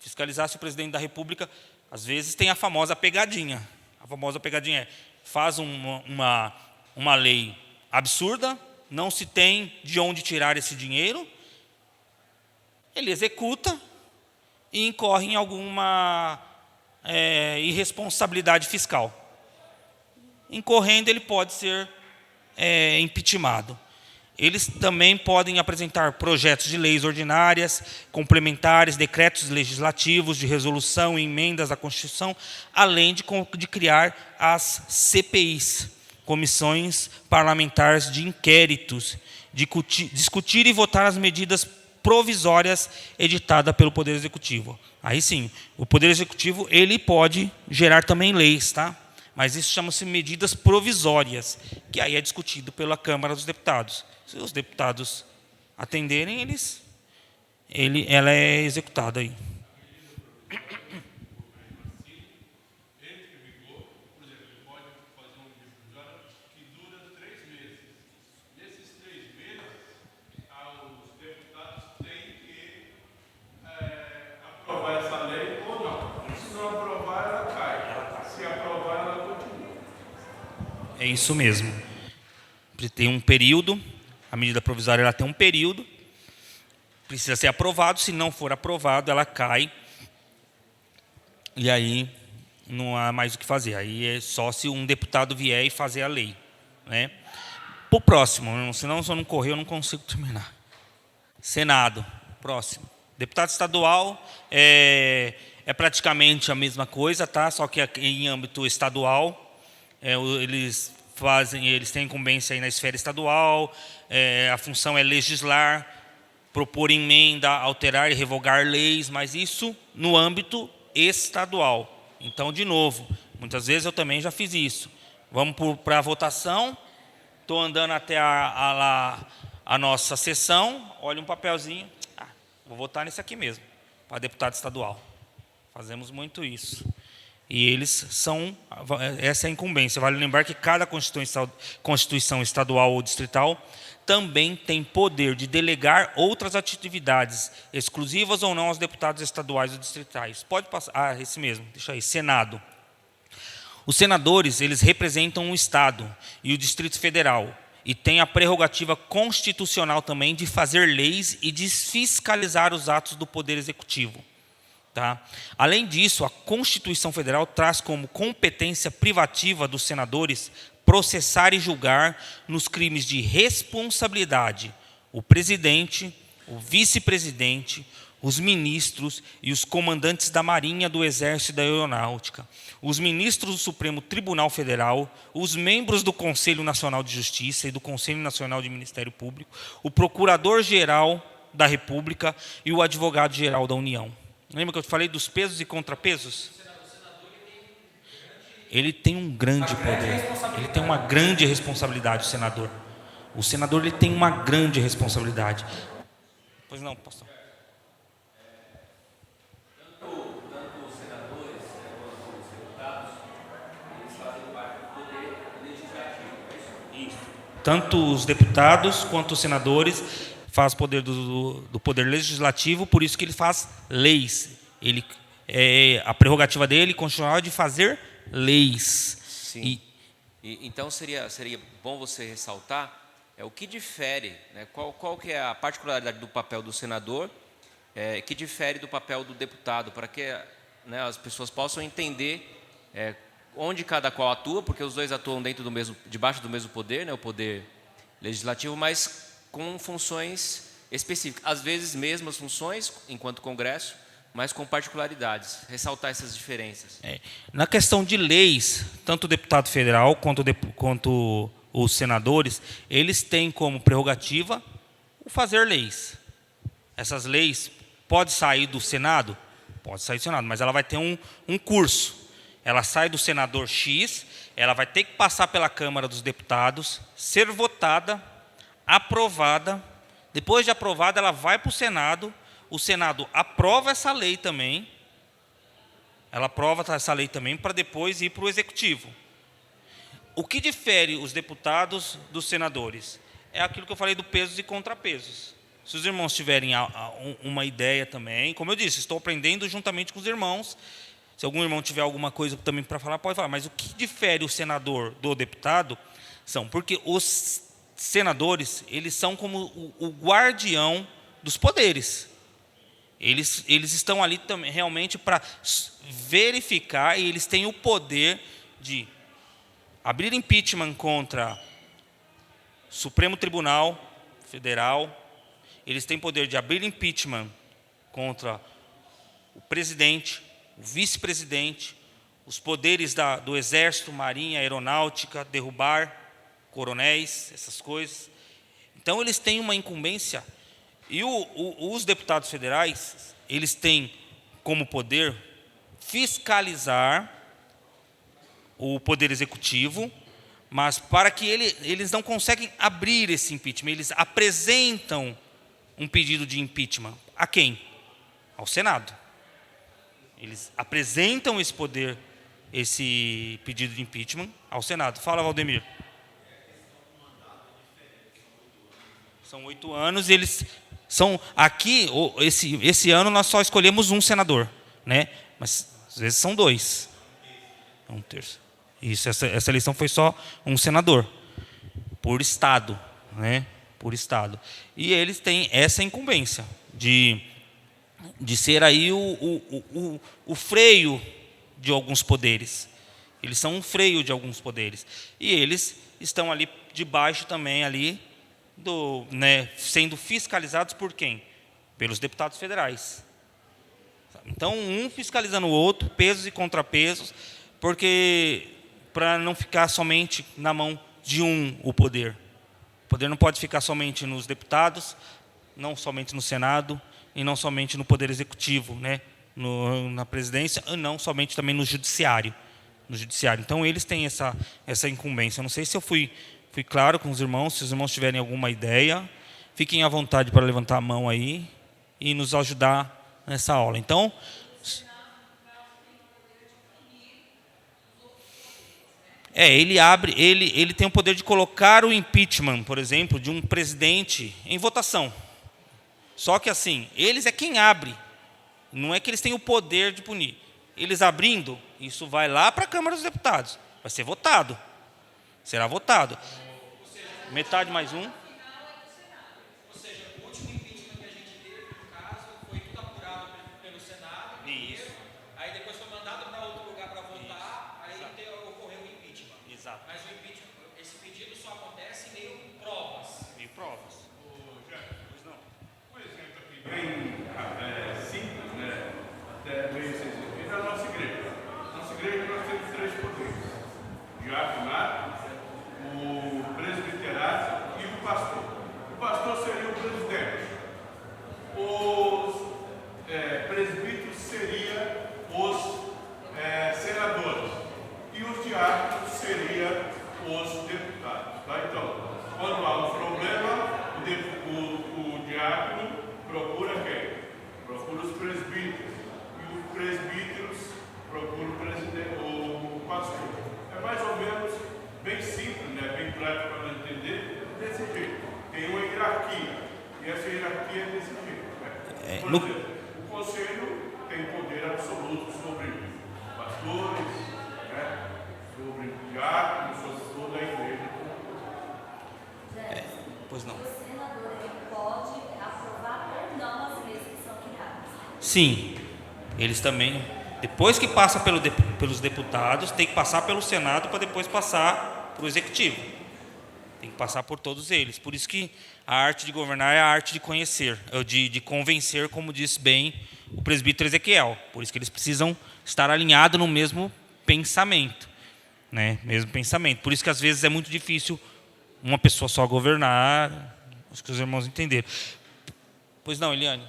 Fiscalizar se o presidente da República, às vezes tem a famosa pegadinha. A famosa pegadinha é, faz uma lei absurda, não se tem de onde tirar esse dinheiro, ele executa e incorre em alguma irresponsabilidade fiscal. Incorrendo, ele pode ser impeachmentado. Eles também podem apresentar projetos de leis ordinárias, complementares, decretos legislativos, de resolução e emendas à Constituição, além de criar as CPIs, comissões parlamentares de inquéritos, de discutir e votar as medidas provisórias editadas pelo Poder Executivo. Aí sim, o Poder Executivo ele pode gerar também leis, tá? Mas isso chama-se medidas provisórias, que aí é discutido pela Câmara dos Deputados. Se os deputados atenderem, ela é executada aí. Aprovar essa lei ou não. Se não aprovar, ela cai. Se aprovar, ela continua. É isso mesmo. Tem um período, a medida provisória ela tem um período, precisa ser aprovado, se não for aprovado, ela cai, e aí não há mais o que fazer. Aí é só se um deputado vier e fazer a lei, né? Para o próximo, senão se eu não correr, eu não consigo terminar. Senado, próximo. Deputado estadual é praticamente a mesma coisa, tá? Só que em âmbito estadual, eles têm incumbência aí na esfera estadual, a função é legislar, propor emenda, alterar e revogar leis, mas isso no âmbito estadual. Então, de novo, muitas vezes eu também já fiz isso. Vamos para a votação, estou andando até a nossa sessão, olho um papelzinho, vou votar nesse aqui mesmo, para deputado estadual. Fazemos muito isso. E essa é a incumbência. Vale lembrar que cada Constituição estadual ou distrital também tem poder de delegar outras atividades, exclusivas ou não, aos deputados estaduais ou distritais. Pode passar, esse mesmo, deixa aí, Senado. Os senadores, eles representam o Estado e o Distrito Federal, e têm a prerrogativa constitucional também de fazer leis e de fiscalizar os atos do Poder Executivo. Tá? Além disso, a Constituição Federal traz como competência privativa dos senadores processar e julgar nos crimes de responsabilidade o presidente, o vice-presidente, os ministros e os comandantes da Marinha, do Exército e da Aeronáutica, os ministros do Supremo Tribunal Federal, os membros do Conselho Nacional de Justiça e do Conselho Nacional de Ministério Público, o Procurador-Geral da República e o Advogado-Geral da União. Lembra que eu te falei dos pesos e contrapesos? Ele tem um grande poder, ele tem uma grande responsabilidade, o senador. O senador ele tem uma grande responsabilidade. Pois não, pastor. Tanto os senadores quanto os deputados, eles fazem parte do poder legislativo, é isso? Isso. Tanto os deputados quanto os senadores fazem poder do poder legislativo, por isso que ele faz leis. Ele, a prerrogativa dele constitucional é de fazer leis. Sim. Então seria bom você ressaltar o que difere, né, qual que é a particularidade do papel do senador, que difere do papel do deputado, para que, né, as pessoas possam entender onde cada qual atua, porque os dois atuam debaixo do mesmo poder, né, o poder legislativo, mas com funções específicas, às vezes mesmas funções enquanto Congresso, mas com particularidades. Ressaltar essas diferenças. Na questão de leis, tanto o deputado federal quanto os senadores, eles têm como prerrogativa o fazer leis. Essas leis podem sair do Senado? Pode sair do Senado, mas ela vai ter um curso. Ela sai do senador X, ela vai ter que passar pela Câmara dos Deputados, ser votada, aprovada. Depois de aprovada, ela vai para o Senado. O Senado aprova essa lei também. Ela aprova essa lei também para depois ir para o Executivo. O que difere os deputados dos senadores? É aquilo que eu falei do pesos e contrapesos. Se os irmãos tiverem uma ideia também, como eu disse, estou aprendendo juntamente com os irmãos. Se algum irmão tiver alguma coisa também para falar, pode falar. Mas o que difere o senador do deputado são porque os senadores, eles são como o guardião dos poderes. Eles estão ali também realmente para verificar, e eles têm o poder de abrir impeachment contra o Supremo Tribunal Federal. Eles têm poder de abrir impeachment contra o presidente, o vice-presidente, os poderes do Exército, Marinha, Aeronáutica, derrubar coronéis, essas coisas. Então, eles têm uma incumbência. E os deputados federais, eles têm como poder fiscalizar o poder executivo, mas para que eles não conseguem abrir esse impeachment, eles apresentam um pedido de impeachment. A quem? Ao Senado. Eles apresentam esse poder, esse pedido de impeachment ao Senado. Fala, Valdemir. São 8 anos, eles são aqui, esse ano nós só escolhemos um senador, né? Mas às vezes são 2. É um terço. Isso, essa eleição foi só um senador, por estado, né? Por estado. E eles têm essa incumbência de ser aí o freio de alguns poderes. Eles são um freio de alguns poderes. E eles estão ali debaixo também ali né, sendo fiscalizados por quem? Pelos deputados federais. Então, um fiscalizando o outro, pesos e contrapesos, porque para não ficar somente na mão de o poder. O poder não pode ficar somente nos deputados, não somente no Senado, e não somente no Poder Executivo, né, na presidência, e não somente também no Judiciário. Então, eles têm essa incumbência. Eu não sei se eu fui claro com os irmãos. Se os irmãos tiverem alguma ideia, fiquem à vontade para levantar a mão aí e nos ajudar nessa aula. Então, ele tem o poder de colocar o impeachment, por exemplo, de um presidente em votação. Só que assim, eles é quem abre. Não é que eles têm o poder de punir. Eles abrindo, isso vai lá para a Câmara dos Deputados. Vai ser votado. Será votado. Metade mais um. Ou seja, o último impeachment que a gente teve, no caso, foi tudo apurado pelo Senado. Isso. Aí depois foi mandado para outro lugar para votar, aí ocorreu o impeachment. Exato. Mas o impeachment, esse pedido só acontece meio provas. Meio provas. Pois não. Um exemplo aqui bem simples, né? Até bem simples. É a nossa igreja. Nossa igreja nós temos 3 poderes: diaconato, o presbiterato e o pastor. O pastor seria o presidente. Os presbíteros seriam os senadores. E os diáconos seriam os deputados. Tá? Então, quando há um problema, o diácono procura procura o presidente, o pastor. É mais ou menos bem simples, né? Bem prático para entender, desse jeito. Tem uma hierarquia, e essa hierarquia é desse jeito. Né? Por exemplo, o conselho tem poder absoluto sobre pastores, né? Sobre diáconos, sobre toda a igreja. Pois não. O senador ele pode aprovar ou não as leis que são criadas. Sim, eles também, depois que passa pelos deputados, tem que passar pelo Senado para depois passar para o Executivo. Tem que passar por todos eles. Por isso que a arte de governar é a arte de conhecer, de convencer, como disse bem o presbítero Ezequiel. Por isso que eles precisam estar alinhados no mesmo pensamento. Né? Mesmo pensamento. Por isso que às vezes é muito difícil uma pessoa só governar. Acho que os irmãos entenderam. Pois não, Eliane?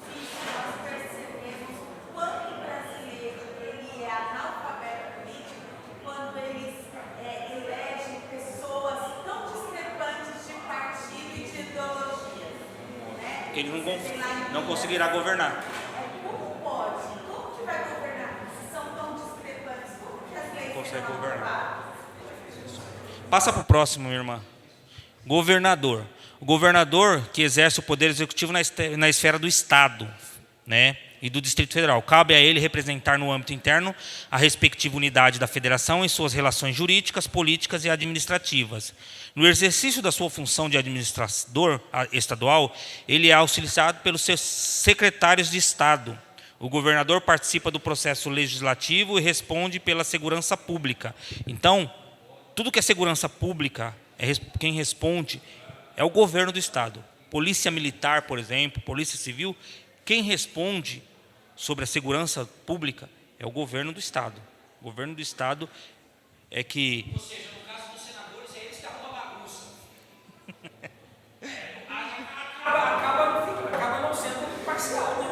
Nós percebemos quanto o brasileiro ele é analfabeto político quando eles elegem pessoas tão discrepantes de partido e de ideologia. Né? Ele não conseguirá governar. Como pode? Como que vai governar? Se são tão discrepantes, como que as leis Consegue serão governar. aprovadas? Passa para o próximo, minha irmã. Governador. O governador que exerce o poder executivo na esfera do Estado, né, e do Distrito Federal. Cabe a ele representar no âmbito interno a respectiva unidade da federação em suas relações jurídicas, políticas e administrativas. No exercício da sua função de administrador estadual, ele é auxiliado pelos seus secretários de Estado. O governador participa do processo legislativo e responde pela segurança pública. Então, tudo que é segurança pública, quem responde é o governo do Estado. Polícia Militar, por exemplo, Polícia Civil, quem responde sobre a segurança pública é o governo do Estado. O governo do Estado é que... Ou seja, no caso dos senadores, é eles que arrumam a bagunça. Acaba não sendo imparcial, né?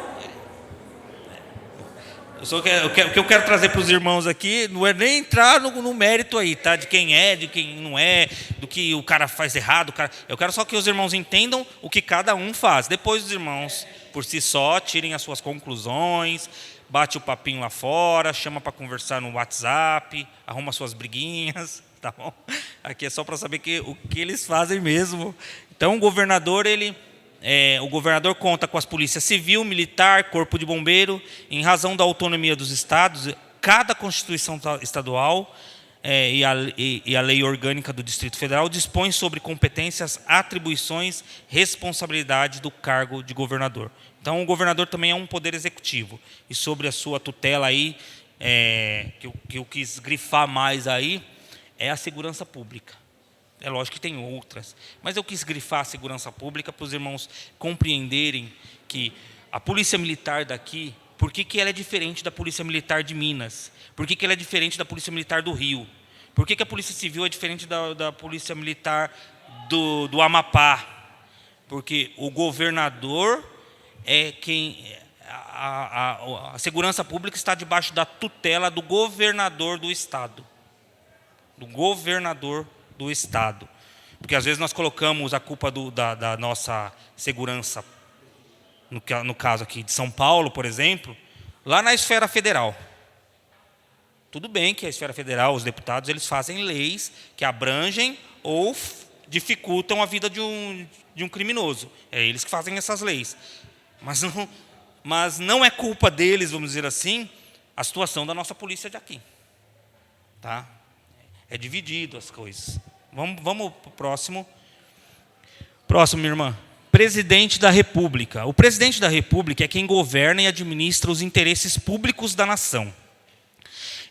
O que eu quero trazer para os irmãos aqui não é nem entrar no mérito aí, tá? De quem é, de quem não é, do que o cara faz errado. Eu quero só que os irmãos entendam o que cada um faz. Depois os irmãos, por si só, tirem as suas conclusões, bate o papinho lá fora, chama para conversar no WhatsApp, arruma suas briguinhas, tá bom? Aqui é só para saber o que eles fazem mesmo. Então o governador, o governador conta com as polícias civil, militar, corpo de bombeiro, em razão da autonomia dos estados. Cada Constituição estadual e a lei orgânica do Distrito Federal dispõe sobre competências, atribuições, responsabilidade do cargo de governador. Então, o governador também é um poder executivo. E sobre a sua tutela aí, que eu quis grifar mais aí, é a segurança pública. É lógico que tem outras, mas eu quis grifar a segurança pública para os irmãos compreenderem que a polícia militar daqui, por que ela é diferente da polícia militar de Minas? Por que ela é diferente da polícia militar do Rio? Por que a polícia civil é diferente da polícia militar do Amapá? Porque o governador é quem... A segurança pública está debaixo da tutela do governador do Estado. Do governador do Estado. Porque às vezes nós colocamos a culpa da nossa segurança, no caso aqui de São Paulo, por exemplo, lá na esfera federal. Tudo bem que a esfera federal, os deputados, eles fazem leis que abrangem ou dificultam a vida de um criminoso. É eles que fazem essas leis. Mas não é culpa deles, vamos dizer assim, a situação da nossa polícia de aqui. Tá? É dividido as coisas. Vamos para o próximo. Próximo, minha irmã. Presidente da República. O presidente da República é quem governa e administra os interesses públicos da nação.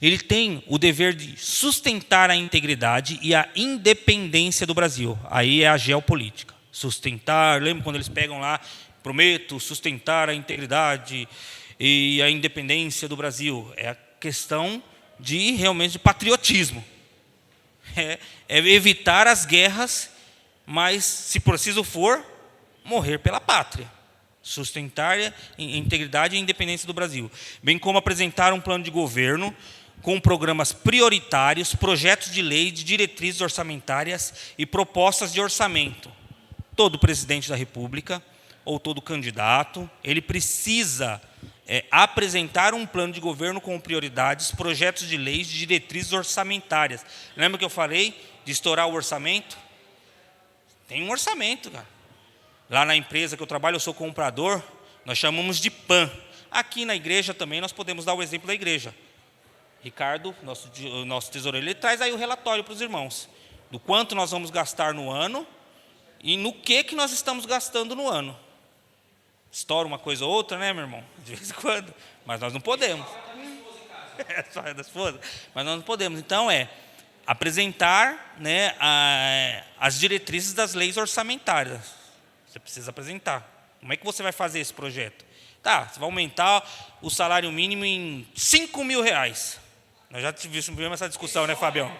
Ele tem o dever de sustentar a integridade e a independência do Brasil. Aí é a geopolítica. Sustentar, lembra quando eles pegam lá, prometo sustentar a integridade e a independência do Brasil. É a questão realmente de patriotismo. É evitar as guerras, mas, se preciso for, morrer pela pátria. Sustentar a integridade e a independência do Brasil. Bem como apresentar um plano de governo com programas prioritários, projetos de lei, de diretrizes orçamentárias e propostas de orçamento. Todo presidente da República, ou todo candidato, ele precisa apresentar um plano de governo com prioridades, projetos de leis e diretrizes orçamentárias. Lembra que eu falei de estourar o orçamento? Tem um orçamento, cara. Lá na empresa que eu trabalho, eu sou comprador, nós chamamos de PAN. Aqui na igreja também nós podemos dar o exemplo da igreja. Ricardo, nosso tesoureiro, ele traz aí o relatório para os irmãos, do quanto nós vamos gastar no ano e no que nós estamos gastando no ano. Estoura uma coisa ou outra, né, meu irmão? De vez em quando. Mas nós não podemos. Só é da esposa. Mas nós não podemos. Então, apresentar, né, as diretrizes das leis orçamentárias. Você precisa apresentar. Como é que você vai fazer esse projeto? Tá, você vai aumentar o salário mínimo em R$5.000. Nós já tivemos essa discussão, né, Fabião?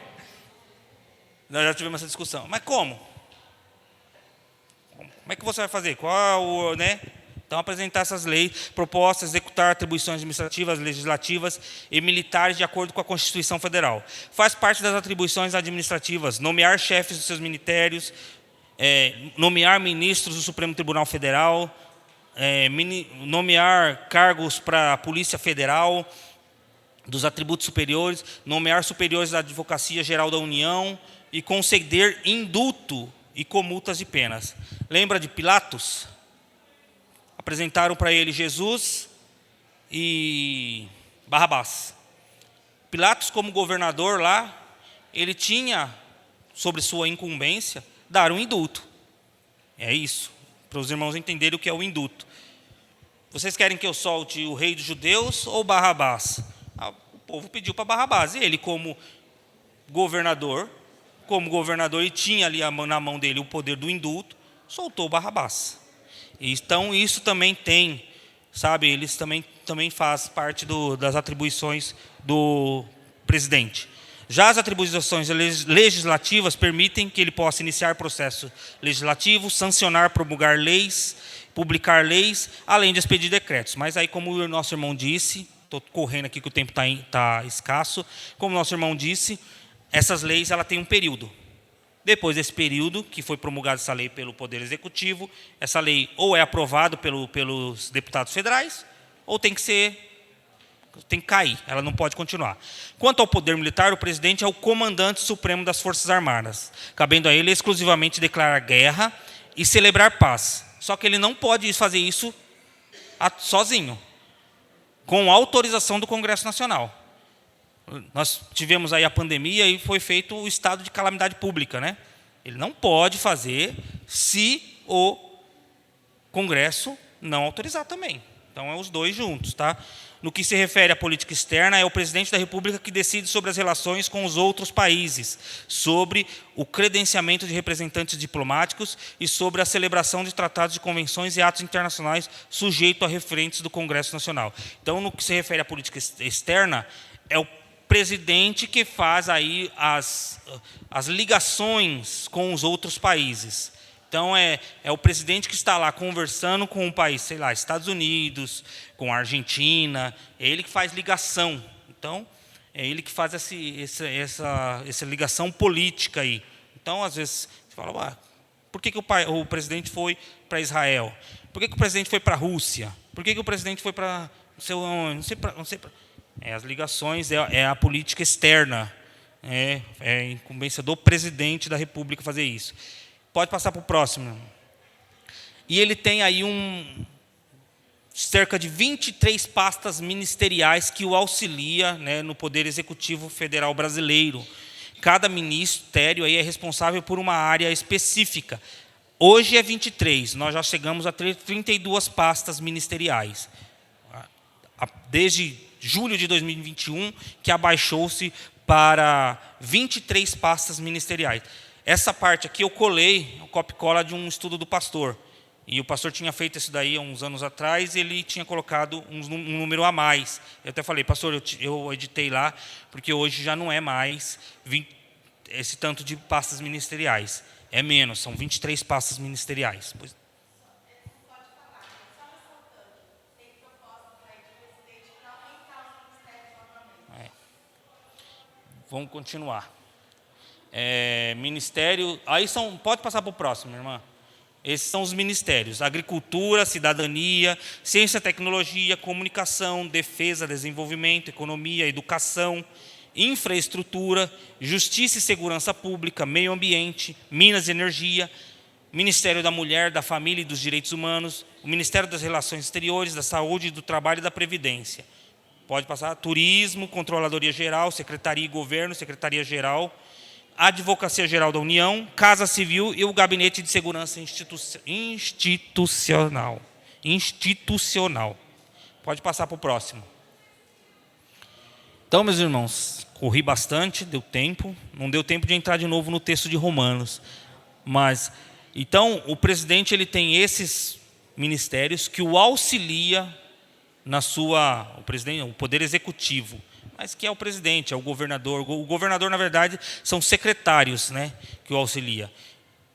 Nós já tivemos essa discussão. Mas como? Como é que você vai fazer? Qual, né? Então, apresentar essas leis, propostas, executar atribuições administrativas, legislativas e militares de acordo com a Constituição Federal. Faz parte das atribuições administrativas, nomear chefes dos seus ministérios, nomear ministros do Supremo Tribunal Federal, nomear cargos para a Polícia Federal, dos atributos superiores, nomear superiores da Advocacia Geral da União e conceder indulto e comultas de penas. Lembra de Pilatos? Apresentaram para ele Jesus e Barrabás. Pilatos, como governador lá, ele tinha, sobre sua incumbência, dar um indulto. É isso, para os irmãos entenderem o que é o indulto. Vocês querem que eu solte o rei dos judeus ou Barrabás? O povo pediu para Barrabás. E ele, como governador, e tinha ali na mão dele o poder do indulto, soltou Barrabás. Então, isso também tem, sabe, eles também faz parte das atribuições do presidente. Já as atribuições legislativas permitem que ele possa iniciar processo legislativo, sancionar, promulgar leis, publicar leis, além de expedir decretos. Mas aí, como o nosso irmão disse, estou correndo aqui que o tempo está escasso, como o nosso irmão disse, essas leis ela tem um período. Depois desse período, que foi promulgada essa lei pelo Poder Executivo, essa lei ou é aprovada pelos deputados federais, ou tem que cair, ela não pode continuar. Quanto ao poder militar, o presidente é o comandante supremo das Forças Armadas, cabendo a ele exclusivamente declarar guerra e celebrar paz. Só que ele não pode fazer isso sozinho, com autorização do Congresso Nacional. Nós tivemos aí a pandemia e foi feito o estado de calamidade pública, né? Ele não pode fazer se o Congresso não autorizar também. Então, é os dois juntos, tá? No que se refere à política externa, é o presidente da República que decide sobre as relações com os outros países, sobre o credenciamento de representantes diplomáticos e sobre a celebração de tratados, de convenções e atos internacionais sujeito a referentes do Congresso Nacional. Então, no que se refere à política externa, é o presidente que faz aí as ligações com os outros países. Então, é o presidente que está lá conversando com um país, sei lá, Estados Unidos, com a Argentina, é ele que faz ligação. Então, é ele que faz essa ligação política aí. Então, às vezes, você fala, por que o presidente foi para Israel? Por que o presidente foi para a Rússia? Por que o presidente foi para não sei para as ligações, é a política externa, é a incumbência do presidente da República fazer isso. Pode passar para o próximo. E ele tem aí cerca de 23 pastas ministeriais que o auxilia, né, no Poder Executivo Federal brasileiro. Cada ministério aí é responsável por uma área específica. Hoje é 23, nós já chegamos a 32 pastas ministeriais. Desde julho de 2021, que abaixou-se para 23 pastas ministeriais. Essa parte aqui eu colei, o copy-cola de um estudo do pastor. E o pastor tinha feito isso daí há uns anos atrás, e ele tinha colocado um número a mais. Eu até falei, pastor, eu editei lá, porque hoje já não é mais esse tanto de pastas ministeriais. É menos, são 23 pastas ministeriais. Vamos continuar. Ministério. Aí pode passar para o próximo, irmã. esses são os ministérios: agricultura, cidadania, ciência, tecnologia, comunicação, defesa, desenvolvimento, economia, educação, infraestrutura, justiça e segurança pública, meio ambiente, minas e energia, Ministério da Mulher, da Família e dos Direitos Humanos, o Ministério das Relações Exteriores, da Saúde, do Trabalho e da Previdência. Pode passar: turismo, Controladoria Geral, Secretaria e Governo, Secretaria Geral, Advocacia Geral da União, Casa Civil e o Gabinete de Segurança Institucional. Pode passar para o próximo. Então, meus irmãos, corri bastante, deu tempo. Não deu tempo de entrar de novo no texto de Romanos. Mas, então, o presidente ele tem esses ministérios que o auxilia na sua... o poder executivo. Mas que é o presidente, é o governador. O governador, na verdade, são secretários, né, que o auxilia.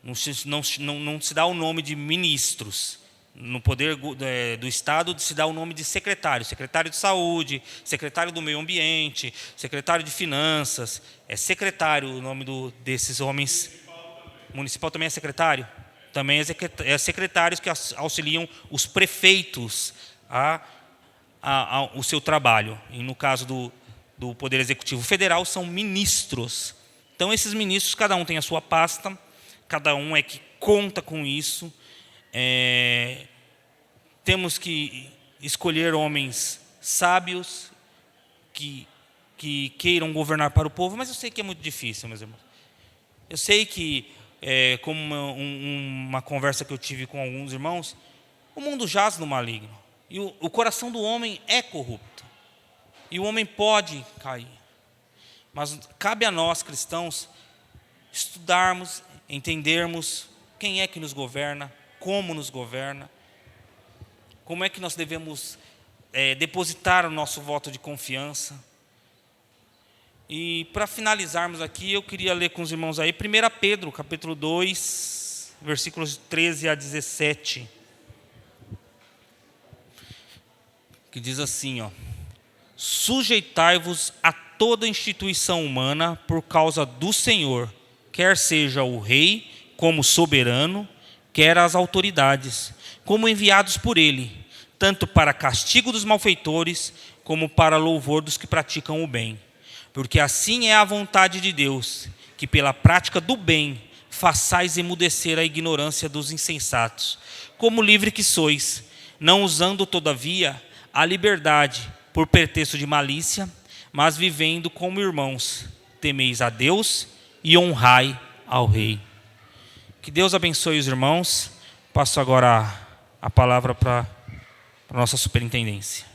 Não se dá o nome de ministros. No poder do Estado se dá o nome de secretário. Secretário de Saúde, secretário do Meio Ambiente, secretário de Finanças. É secretário o nome desses homens. Municipal também é secretário? Também é secretários que auxiliam os prefeitos o seu trabalho. E no caso do Poder Executivo Federal, são ministros. Então, esses ministros, cada um tem a sua pasta, cada um é que conta com isso. Temos que escolher homens sábios, que queiram governar para o povo, mas eu sei que é muito difícil, meus irmãos. Eu sei que, como uma conversa que eu tive com alguns irmãos, o mundo jaz no maligno, e o coração do homem é corrupto. E o homem pode cair. Mas cabe a nós, cristãos, estudarmos, entendermos quem é que nos governa, como nos governa, como é que nós devemos depositar o nosso voto de confiança. E para finalizarmos aqui, eu queria ler com os irmãos aí 1 Pedro, capítulo 2, versículos 13 a 17. Que diz assim, ó: sujeitai-vos a toda instituição humana por causa do Senhor, quer seja o rei como soberano, quer as autoridades, como enviados por ele, tanto para castigo dos malfeitores, como para louvor dos que praticam o bem. Porque assim é a vontade de Deus, que pela prática do bem façais emudecer a ignorância dos insensatos, como livre que sois, não usando, todavia, a liberdade por pretexto de malícia, mas vivendo como irmãos, temeis a Deus e honrai ao Rei. Que Deus abençoe os irmãos. Passo agora a palavra para a nossa superintendência.